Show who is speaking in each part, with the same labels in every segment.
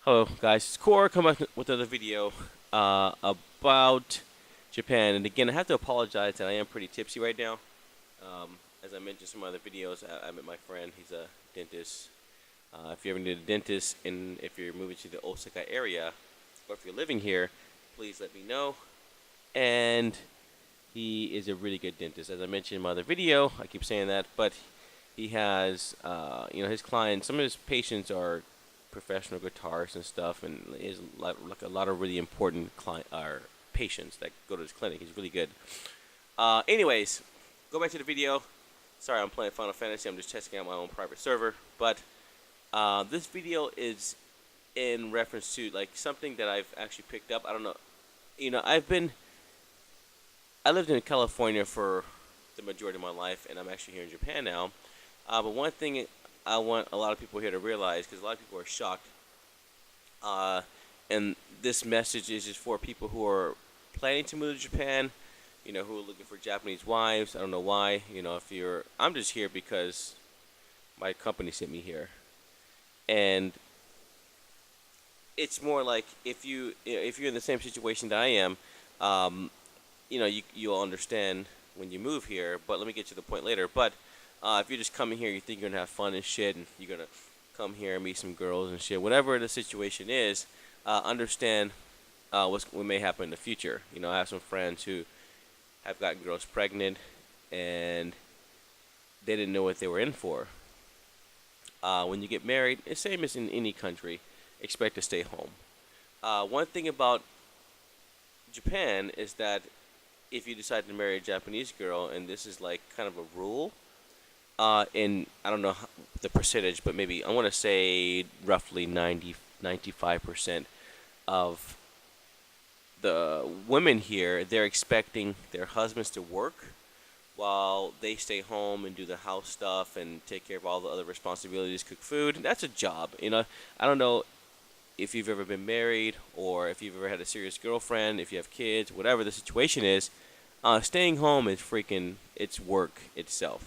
Speaker 1: Hello guys, it's Core coming back with another video about Japan. And again, I have to apologize that I am pretty tipsy right now. As I mentioned in some other videos, I met my friend. He's a dentist. If you ever need a dentist and if you're moving to the Osaka area, or if you're living here, please let me know. And he is a really good dentist. As I mentioned in my other video, I keep saying that, but he has, his clients, some of his patients are professional guitarists and stuff, and he has like a lot of really important client or patients that go to his clinic. He's really good. Anyways, go back to the video. Sorry, I'm playing Final Fantasy. I'm just testing out my own private server. But this video is in reference to like something that I've actually picked up. I don't know. I lived in California for the majority of my life, and I'm actually here in Japan now. But one thing I want a lot of people here to realize, because a lot of people are shocked, uh, and this message is just for people who are planning to move to Japan, who are looking for Japanese wives. I don't know why. I'm just here because my company sent me here, and it's more like if you're in the same situation that I am, um, you'll understand when you move here. But let me get to the point later. But if you're just coming here, you think you're gonna have fun and shit, and you're gonna come here and meet some girls and shit. Whatever the situation is, understand what may happen in the future. I have some friends who have gotten girls pregnant, and they didn't know what they were in for. When you get married, it's same as in any country. Expect to stay home. One thing about Japan is that if you decide to marry a Japanese girl, and this is like kind of a rule, in I don't know the percentage, but maybe I want to say roughly 95% of the women here, they're expecting their husbands to work while they stay home and do the house stuff and take care of all the other responsibilities, cook food. That's a job. I don't know if you've ever been married or if you've ever had a serious girlfriend, if you have kids, whatever the situation is, staying home is it's work itself.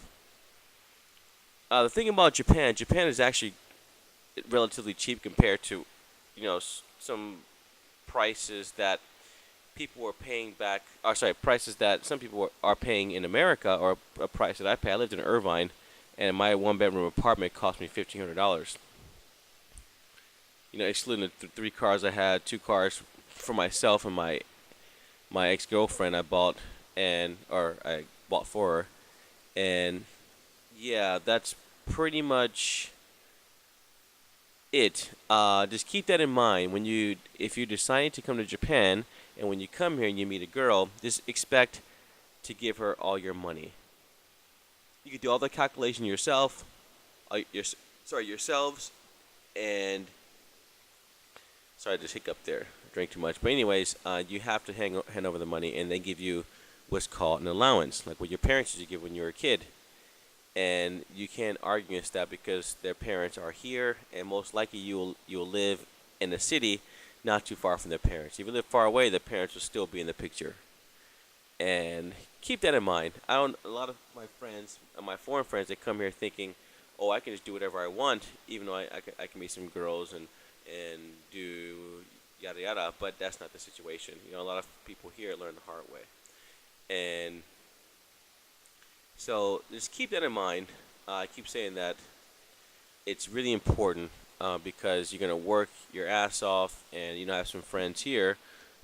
Speaker 1: The thing about Japan is actually relatively cheap compared to, some prices that people are paying back. Or sorry, prices that some people are paying in America, or a price that I pay. I lived in Irvine, and my one-bedroom apartment cost me $1,500. Excluding the three cars I had, two cars for myself and my ex-girlfriend I bought for her, and yeah, that's pretty much it. Just keep that in mind if you decide to come to Japan, and when you come here and you meet a girl, just expect to give her all your money. You can do all the calculation yourself, yourselves, and sorry, I just hiccuped there. I drank too much. But anyways, you have to hand over the money, and they give you what's called an allowance, like what your parents used to give when you were a kid. And you can't argue against that because their parents are here, and most likely you'll live in a city not too far from their parents. If you live far away, their parents will still be in the picture. And keep that in mind. A lot of my friends, my foreign friends, they come here thinking, oh, I can just do whatever I want, even though I can meet some girls and do yada yada. But that's not the situation. A lot of people here learn the hard way, and so just keep that in mind. I keep saying that it's really important because you're gonna work your ass off, and I have some friends here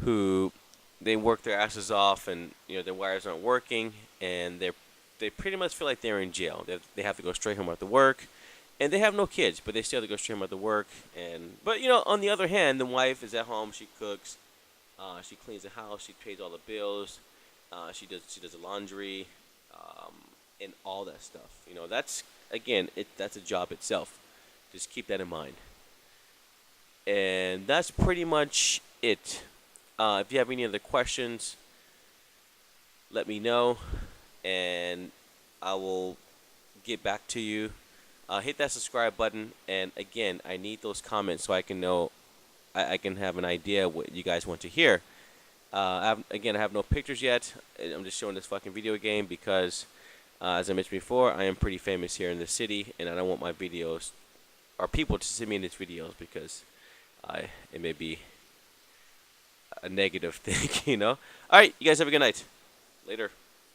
Speaker 1: who they work their asses off, and their wires aren't working, and they pretty much feel like they're in jail. They have to go straight home after work, and they have no kids, but they still have to go straight home after work. But on the other hand, the wife is at home. She cooks, she cleans the house, she pays all the bills, she does the laundry. And all that stuff. That's that's a job itself. Just keep that in mind. And that's pretty much it. If you have any other questions, let me know, and I will get back to you. Hit that subscribe button, and again, I need those comments so I can know, I can have an idea what you guys want to hear. I have no pictures yet. I'm just showing this fucking video game because as I mentioned before, I am pretty famous here in the city, and I don't want my videos or people to see me in these videos because it may be a negative thing, you know. All right, you guys have a good night. Later.